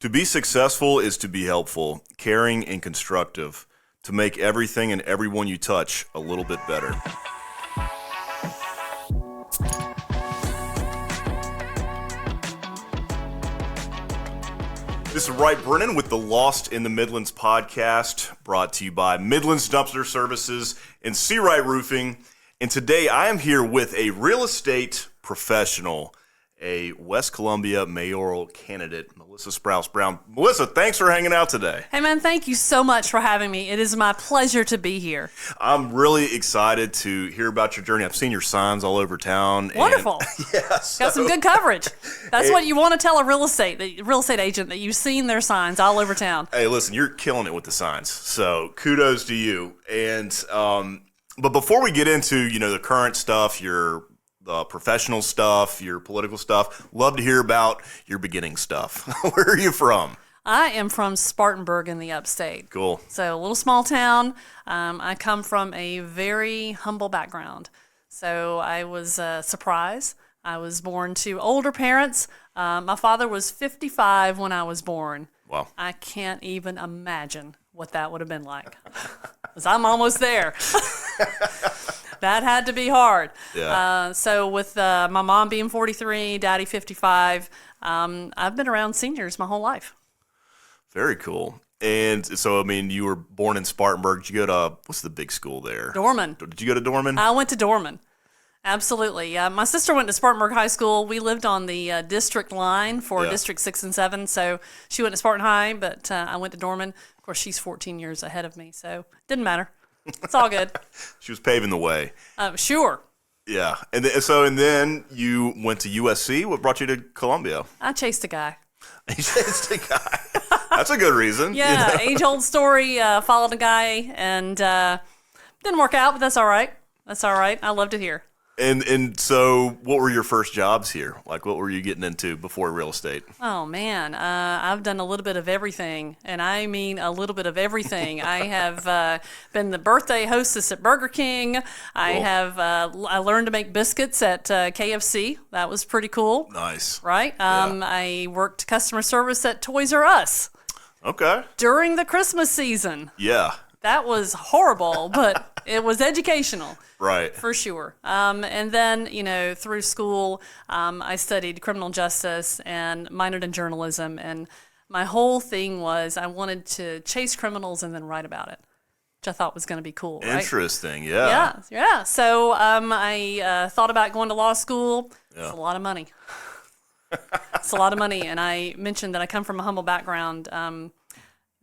To be successful is to be helpful, caring, and constructive, to make everything and everyone you touch a little bit better. This is Wright Brennan with the Lost in the Midlands podcast, brought to you by Midlands Dumpster Services and Seawright Roofing. And today I am here with a real estate professional, a West Columbia mayoral candidate, Melissa Sprouse Browne. Melissa, thanks for hanging out today. Hey, man, thank you so much for having me. It is my pleasure to be here. I'm really excited to hear about your journey. I've seen your signs all over town. Wonderful. Yeah, got some good coverage. That's what you want to tell a real estate agent, that you've seen their signs all over town. Hey, listen, you're killing it with the signs, so kudos to you. And but before we get into the current stuff, the professional stuff, your political stuff, love to hear about your beginning stuff. Where are you from? I am from Spartanburg in the upstate. Cool. So a little small town. I come from a very humble background. So I was surprised. I was born to older parents. My father was 55 when I was born. Wow. I can't even imagine what that would have been like, because I'm almost there. That had to be hard. Yeah. So with my mom being 43, daddy 55, I've been around seniors my whole life. Very cool. And so, you were born in Spartanburg. Did you go to, what's the big school there? Dorman. Did you go to Dorman? I went to Dorman. Absolutely. My sister went to Spartanburg High School. We lived on the district line for District 6 and 7, so she went to Spartan High, but I went to Dorman. Of course, she's 14 years ahead of me, so didn't matter. It's all good. She was paving the way. Sure. Yeah. And then you went to USC. What brought you to Columbia? I chased a guy. You chased a guy. That's a good reason. Yeah, age-old story. Followed a guy, and didn't work out, but that's all right. That's all right. I loved it here. And so what were your first jobs here? Like, what were you getting into before real estate? Oh, man. I've done a little bit of everything, and I mean a little bit of everything. I have been the birthday hostess at Burger King. I learned to make biscuits at KFC. That was pretty cool. Nice. Right? I worked customer service at Toys R Us. Okay. During the Christmas season. Yeah. That was horrible, but it was educational. Right. For sure. And then, through school, I studied criminal justice and minored in journalism. And my whole thing was I wanted to chase criminals and then write about it, which I thought was going to be cool. Right? Interesting. Yeah. Yeah. So I thought about going to law school. Yeah. It's a lot of money. It's a lot of money. And I mentioned that I come from a humble background.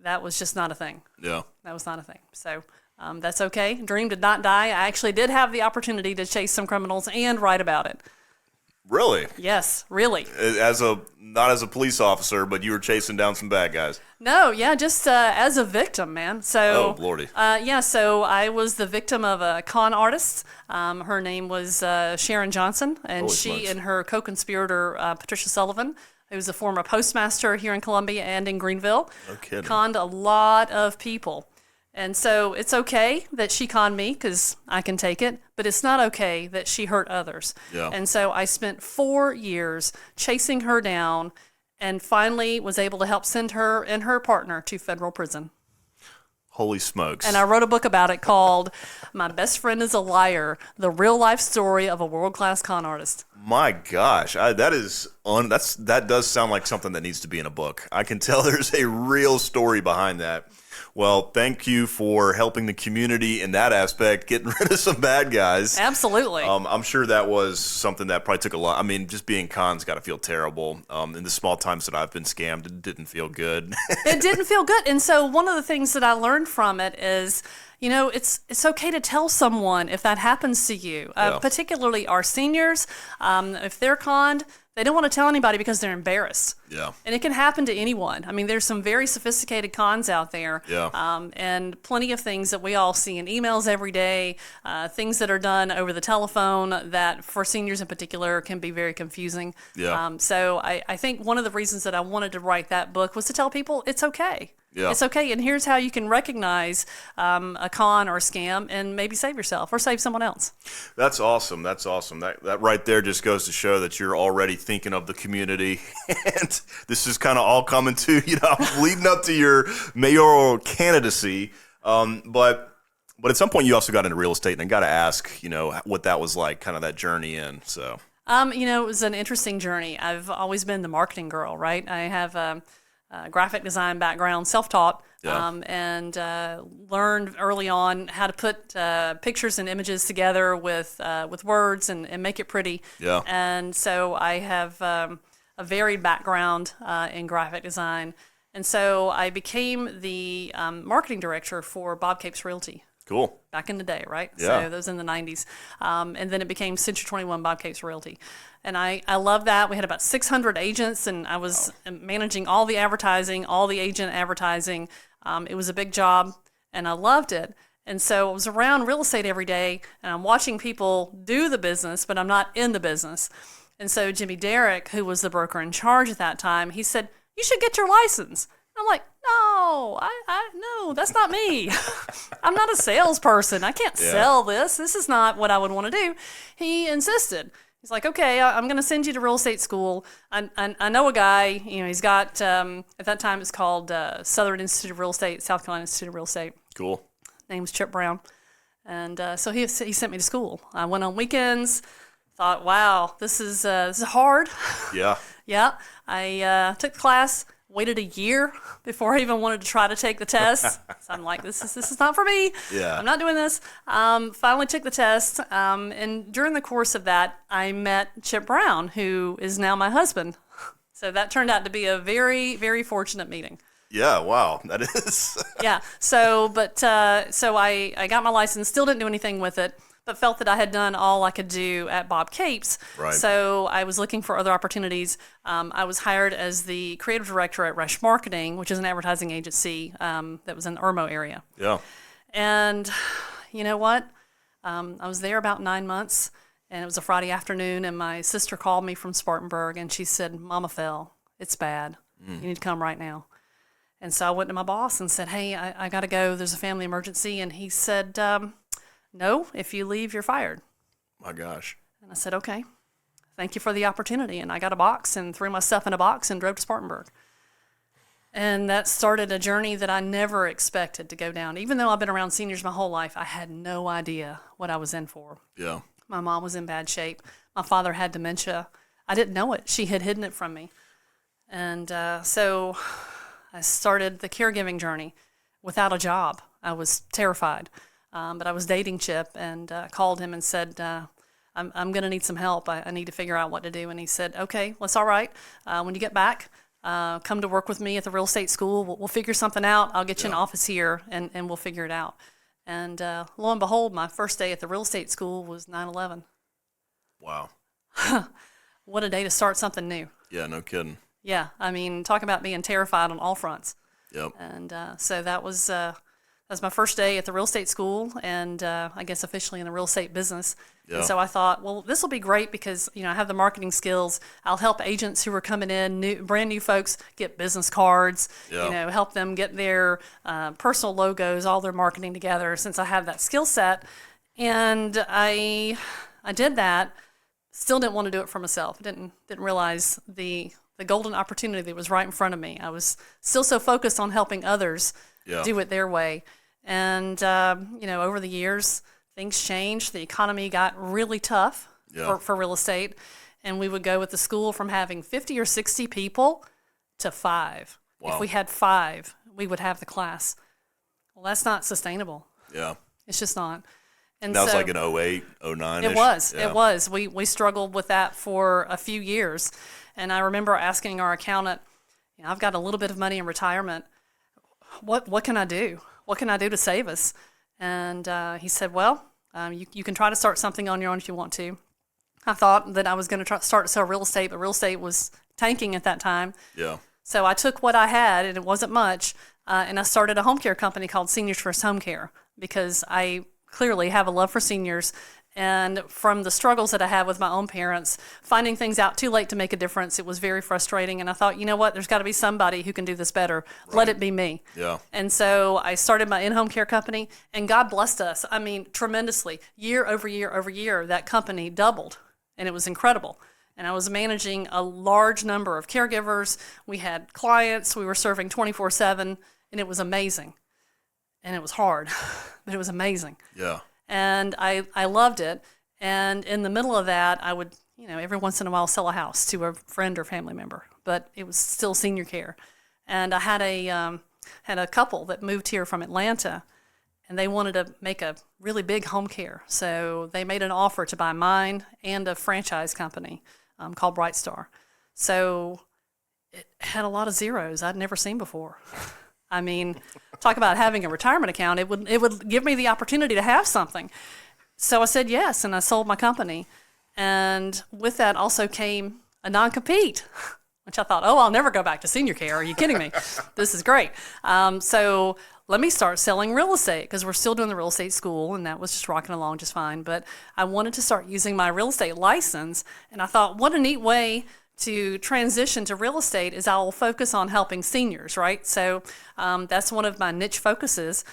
That was just not a thing. Yeah. That was not a thing. So that's okay. Dream did not die. I actually did have the opportunity to chase some criminals and write about it. Really? Yes, really. Not as a police officer, but you were chasing down some bad guys. No, yeah, just as a victim, man. So, oh, Lordy. So I was the victim of a con artist. Her name was Sharon Johnson, and Holy she smokes. and her co-conspirator, Patricia Sullivan, who was a former postmaster here in Columbia and in Greenville, No kidding. conned a lot of people. And so it's okay that she conned me because I can take it, but it's not okay that she hurt others. Yeah. And so I spent 4 years chasing her down and finally was able to help send her and her partner to federal prison. Holy smokes. And I wrote a book about it called My Best Friend is a Liar, the real life story of a world-class con artist. My gosh, that does sound like something that needs to be in a book. I can tell there's a real story behind that. Well, thank you for helping the community in that aspect, getting rid of some bad guys. Absolutely. I'm sure that was something that probably took a lot. Just being con's got to feel terrible. In the small times that I've been scammed, it didn't feel good. It didn't feel good. And so one of the things that I learned from it is, it's okay to tell someone if that happens to you, particularly our seniors. If they're conned, they don't want to tell anybody because they're embarrassed. Yeah. And it can happen to anyone. There's some very sophisticated cons out there. Yeah. And plenty of things that we all see in emails every day, things that are done over the telephone that for seniors in particular can be very confusing. Yeah. So I think one of the reasons that I wanted to write that book was to tell people it's okay. Yeah. It's okay. And here's how you can recognize a con or a scam and maybe save yourself or save someone else. That's awesome. That's awesome. That right there just goes to show that you're already thinking of the community. And this is kind of all coming to, leading up to your mayoral candidacy. But at some point you also got into real estate, and I got to ask, what that was like, kind of that journey in. So. It was an interesting journey. I've always been the marketing girl, right? I have a graphic design background, self-taught, and learned early on how to put pictures and images together with words and make it pretty. Yeah. And so I have a varied background in graphic design. And so I became the marketing director for Bob Capes Realty. Cool. Back in the day, right? Yeah. So that was in the 90s. And then it became Century 21 Bob Capes Realty. And I love that. We had about 600 agents, and I was managing all the advertising, all the agent advertising. It was a big job, and I loved it. And so I was around real estate every day, and I'm watching people do the business, but I'm not in the business. And so Jimmy Derrick, who was the broker in charge at that time, he said, "You should get your license." I'm like, no, that's not me. I'm not a salesperson. I can't sell this. This is not what I would want to do. He insisted. He's like, okay, I'm going to send you to real estate school. I know a guy, he's got, at that time it's called Southern Institute of Real Estate, South Carolina Institute of Real Estate. Cool. Name's Chip Brown. And so he sent me to school. I went on weekends, thought, wow, this is hard. Yeah. Yeah. I took the class. Waited a year before I even wanted to try to take the test. So I'm like, this is not for me. Yeah. I'm not doing this. Finally took the test. And during the course of that, I met Chip Brown, who is now my husband. So that turned out to be a very, very fortunate meeting. Yeah, wow, that is. Yeah. So I got my license, still didn't do anything with it, but felt that I had done all I could do at Bob Capes. Right. So I was looking for other opportunities. I was hired as the creative director at Rush Marketing, which is an advertising agency that was in the Irmo area. Yeah. And you know what? I was there about 9 months, and it was a Friday afternoon, and my sister called me from Spartanburg, and she said, "Mama fell. It's bad. You need to come right now." And so I went to my boss and said, "Hey, I got to go. There's a family emergency." And he said, "No, if you leave, you're fired." My gosh. And I said, "Okay, thank you for the opportunity." And I got a box and threw my stuff in a box and drove to Spartanburg. And that started a journey that I never expected to go down. Even though I've been around seniors my whole life, I had no idea what I was in for. Yeah. My mom was in bad shape. My father had dementia. I didn't know it. She had hidden it from me. And so I started the caregiving journey without a job. I was terrified. But I was dating Chip and called him and said, I'm going to need some help. I need to figure out what to do. And he said, "Okay, well, it's all right. When you get back, come to work with me at the real estate school. We'll figure something out. I'll get you an office here, and we'll figure it out." And lo and behold, my first day at the real estate school was 9/11. Wow. What a day to start something new. Yeah, no kidding. Yeah, I mean, talk about being terrified on all fronts. Yep. And so that was my first day at the real estate school, and I guess officially in the real estate business. Yeah. And so I thought, well, this will be great because I have the marketing skills. I'll help agents who are coming in, brand new folks, get business cards. Yeah. Help them get their personal logos, all their marketing together. Since I have that skill set, and I did that. Still didn't want to do it for myself. Didn't realize the golden opportunity that was right in front of me. I was still so focused on helping others do it their way. And, over the years, things changed. The economy got really tough for real estate. And we would go with the school from having 50 or 60 people to 5. Wow. If we had 5, we would have the class. Well, that's not sustainable. Yeah. It's just not. And that was so, like in 08, 09. It was. Yeah. It was. We struggled with that for a few years. And I remember asking our accountant, I've got a little bit of money in retirement. What can I do? What can I do to save us? And he said, well, you can try to start something on your own if you want to. I thought that I was going to start to sell real estate, but real estate was tanking at that time. Yeah. So I took what I had, and it wasn't much, and I started a home care company called Seniors First Home Care because I clearly have a love for seniors, And from the struggles that I had with my own parents, finding things out too late to make a difference, it was very frustrating. And I thought, you know what, there's got to be somebody who can do this better. Right. Let it be me. Yeah. And so I started my in-home care company, and God blessed us. I mean, tremendously. Year over year over year, that company doubled, and it was incredible. And I was managing a large number of caregivers. We had clients. We were serving 24/7, and it was amazing. And it was hard, but it was amazing. Yeah. And I loved it. And in the middle of that, I would, every once in a while sell a house to a friend or family member, but it was still senior care. And I had a couple that moved here from Atlanta, and they wanted to make a really big home care. So they made an offer to buy mine and a franchise company called Bright Star. So it had a lot of zeros I'd never seen before. I mean, talk about having a retirement account. It would give me the opportunity to have something. So I said yes, and I sold my company. And with that also came a non-compete, which I thought, I'll never go back to senior care. Are you kidding me? This is great. So let me start selling real estate, because we're still doing the real estate school, and that was just rocking along just fine. But I wanted to start using my real estate license, and I thought, what a neat way to transition to real estate is I will focus on helping seniors, right? So that's one of my niche focuses,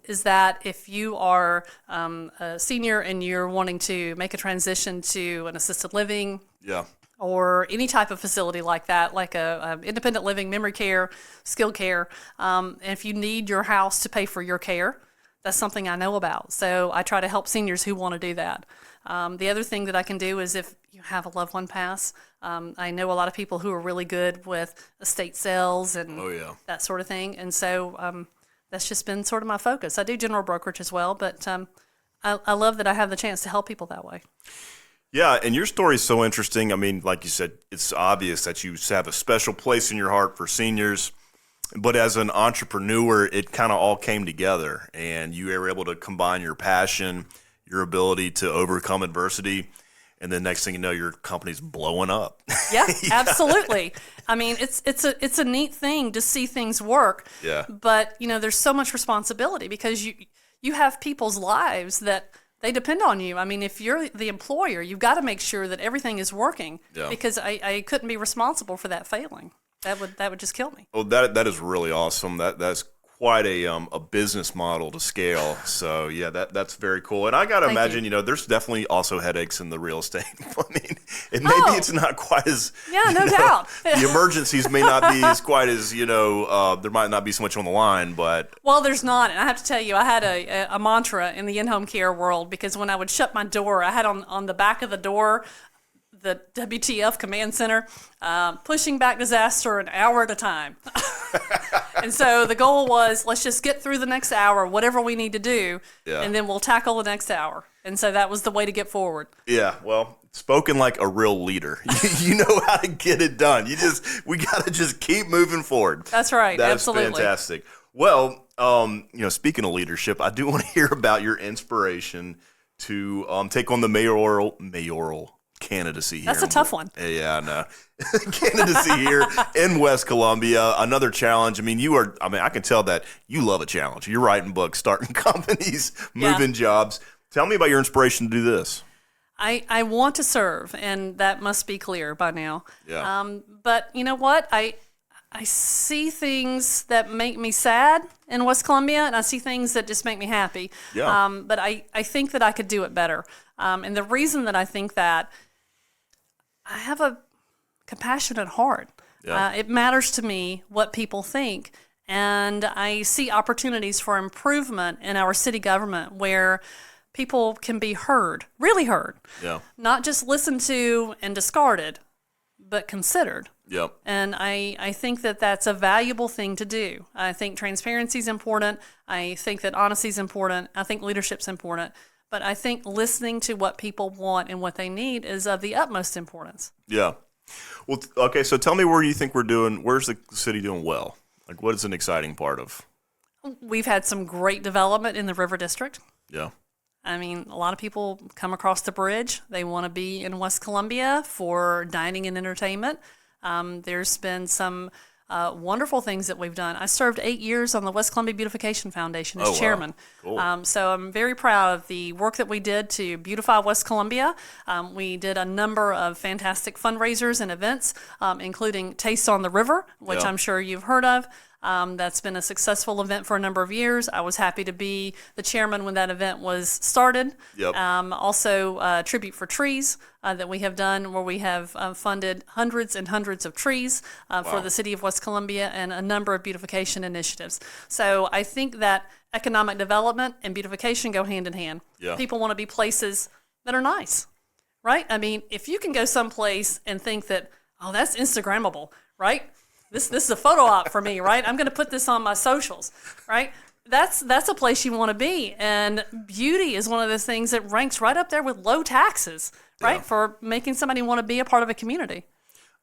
is that if you are a senior and you're wanting to make a transition to an assisted living, yeah, or any type of facility like that, like a independent living, memory care, skilled care, and if you need your house to pay for your care, that's something I know about. So I try to help seniors who want to do that. The other thing that I can do is if you have a loved one pass, I know a lot of people who are really good with estate sales and that sort of thing. And so that's just been sort of my focus. I do general brokerage as well, but I love that I have the chance to help people that way. Yeah, and your story is so interesting. I mean, like you said, it's obvious that you have a special place in your heart for seniors. But as an entrepreneur, it kind of all came together, and you were able to combine your passion, your ability to overcome adversity, and then next thing you know, your company's blowing up. Yeah, absolutely. I mean, it's a neat thing to see things work. Yeah. But there's so much responsibility, because you have people's lives that they depend on you. I mean, if you're the employer, you've got to make sure that everything is working. Yeah. Because I couldn't be responsible for that failing. That would just kill me. Well, that is really awesome. That's quite a business model to scale. So yeah, that's very cool. And I got to imagine, there's definitely also headaches in the real estate. I mean, and maybe it's not quite as no doubt. The emergencies may not be as quite as there might not be so much on the line, but there's not. And I have to tell you, I had a mantra in the in-home care world, because when I would shut my door, I had on the back of the door the WTF Command Center, pushing back disaster an hour at a time. And so the goal was, let's just get through the next hour, whatever we need to do, and then we'll tackle the next hour. And so that was the way to get forward. Yeah, well, spoken like a real leader. You know how to get it done. We got to just keep moving forward. That's right. Absolutely. That's fantastic. Well, speaking of leadership, I do want to hear about your inspiration to take on the mayoral candidacy here. That's a tough one. Yeah, I know. Candidacy here in West Columbia. Another challenge. I mean, I can tell that you love a challenge. You're writing books, starting companies, moving jobs. Tell me about your inspiration to do this. I want to serve, and that must be clear by now. Yeah. But you know what? I see things that make me sad in West Columbia, and I see things that just make me happy. Yeah. But I think that I could do it better. And the reason that I think that, I have a compassionate heart. Yeah. It matters to me what people think, and I see opportunities for improvement in our city government where people can be heard, really heard. Yeah. Not just listened to and discarded, but considered. Yep. And I think that that's a valuable thing to do. I think transparency is important. I think that honesty is important. I think leadership's important. But I think listening to what people want and what they need is of the utmost importance. Yeah. Well, okay, so tell me where you think where's the city doing well? Like, what is an exciting part of? We've had some great development in the River District. Yeah. I mean, a lot of people come across the bridge. They want to be in West Columbia for dining and entertainment. There's been some wonderful things that we've done. I served 8 years on the West Columbia Beautification Foundation as chairman. Cool. So I'm very proud of the work that we did to beautify West Columbia. We did a number of fantastic fundraisers and events, including Taste on the River, which I'm sure you've heard of. That's been a successful event for a number of years. I was happy to be the chairman when that event was started. Yep. Also, Tribute for Trees that we have done, where we have funded hundreds and hundreds of trees for the city of West Columbia and a number of beautification initiatives. So I think that economic development and beautification go hand in hand. Yeah. People want to be places that are nice, right? I mean, if you can go someplace and think that, oh, that's Instagrammable, right? This is a photo op for me, right? I'm going to put this on my socials, right? That's a place you want to be. And beauty is one of those things that ranks right up there with low taxes, right? For making somebody want to be a part of a community.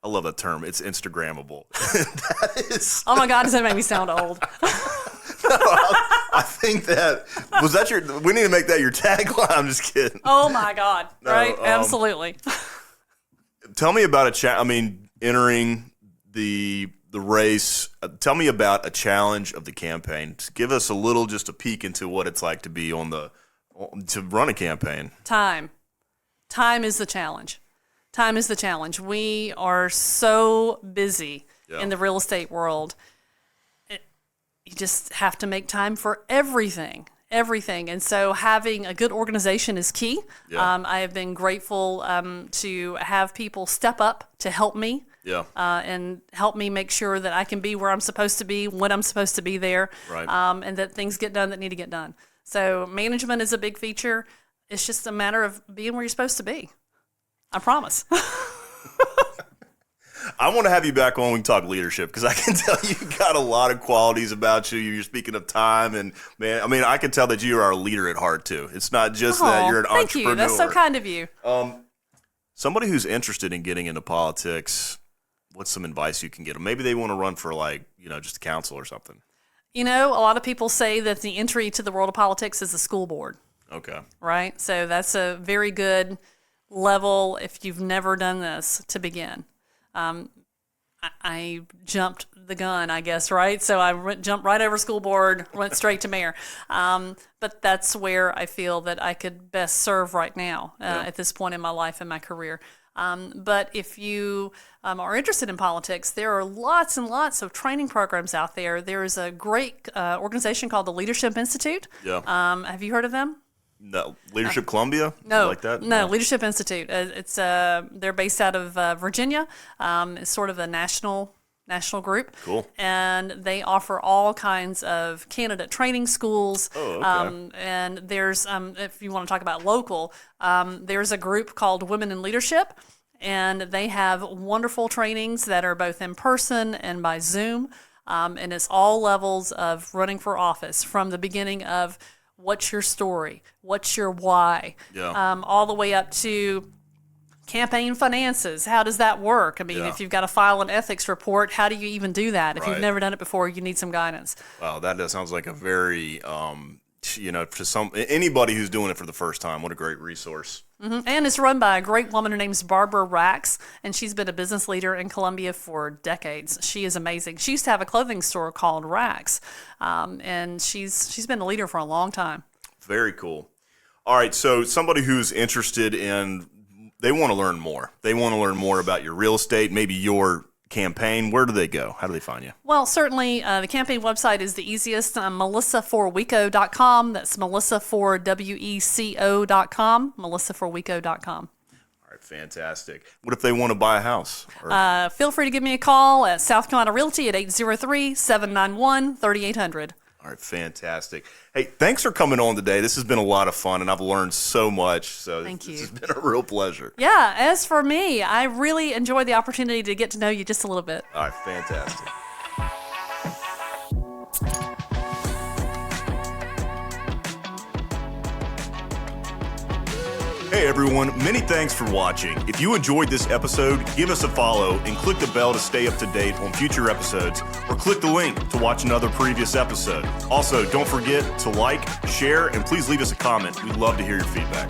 I love that term. It's Instagrammable. That is. Oh my God, does that make me sound old? I think we need to make that your tagline. I'm just kidding. Oh my God, right? Absolutely. Tell me about entering the race. Tell me about a challenge of the campaign. Give us just a peek into what it's like to be to run a campaign. Time is the challenge. Time is the challenge. We are so busy in the real estate world. You just have to make time for everything. And so having a good organization is key. Yeah. I have been grateful to have people step up to help me. Yeah. And help me make sure that I can be where I'm supposed to be, when I'm supposed to be there, right. And that things get done that need to get done. So management is a big feature. It's just a matter of being where you're supposed to be. I promise. I want to have you back on when we talk leadership, because I can tell you got a lot of qualities about you. You're speaking of time, and I can tell that you are a leader at heart too. It's not just that you're an entrepreneur. Thank you. That's so kind of you. Somebody who's interested in getting into politics, what's some advice you can get them? Maybe they want to run for just a council or something. A lot of people say that the entry to the world of politics is the school board. Okay. Right? So that's a very good level if you've never done this to begin. I jumped the gun, I guess, right? So I jumped right over school board, went straight to mayor. But that's where I feel that I could best serve right now at this point in my life and my career. But if you are interested in politics, there are lots and lots of training programs out there. There is a great organization called the Leadership Institute. Yeah. Have you heard of them? No, Leadership Columbia? No, like that? No, Leadership Institute. They're based out of Virginia. It's sort of a national group. Cool. And they offer all kinds of candidate training schools. Oh, okay. And there's, if you want to talk about local, there's a group called Women in Leadership, and they have wonderful trainings that are both in person and by Zoom. And it's all levels of running for office, from the beginning of what's your story, what's your why, all the way up to campaign finances. How does that work? If you've got to file an ethics report, how do you even do that? If you've never done it before, you need some guidance. Wow, that sounds like a very, for anybody who's doing it for the first time, what a great resource. Mm-hmm. And it's run by a great woman. Her name's Barbara Rax, and she's been a business leader in Columbia for decades. She is amazing. She used to have a clothing store called Rax, and she's been a leader for a long time. Very cool. All right, so somebody who's interested they want to learn more. They want to learn more about your real estate, maybe your campaign. Where do they go? How do they find you? Well, certainly the campaign website is the easiest, melissaforweco.com. That's melissaforweco.com, melissaforweco.com. All right, fantastic. What if they want to buy a house? Feel free to give me a call at South Carolina Realty at 803-791-3800. All right, fantastic. Hey, thanks for coming on today. This has been a lot of fun, and I've learned so much. So Thank you. This has been a real pleasure. Yeah, as for me, I really enjoyed the opportunity to get to know you just a little bit. All right, fantastic. Hey everyone, many thanks for watching. If you enjoyed this episode, give us a follow and click the bell to stay up to date on future episodes, or click the link to watch another previous episode. Also, don't forget to like, share, and please leave us a comment. We'd love to hear your feedback.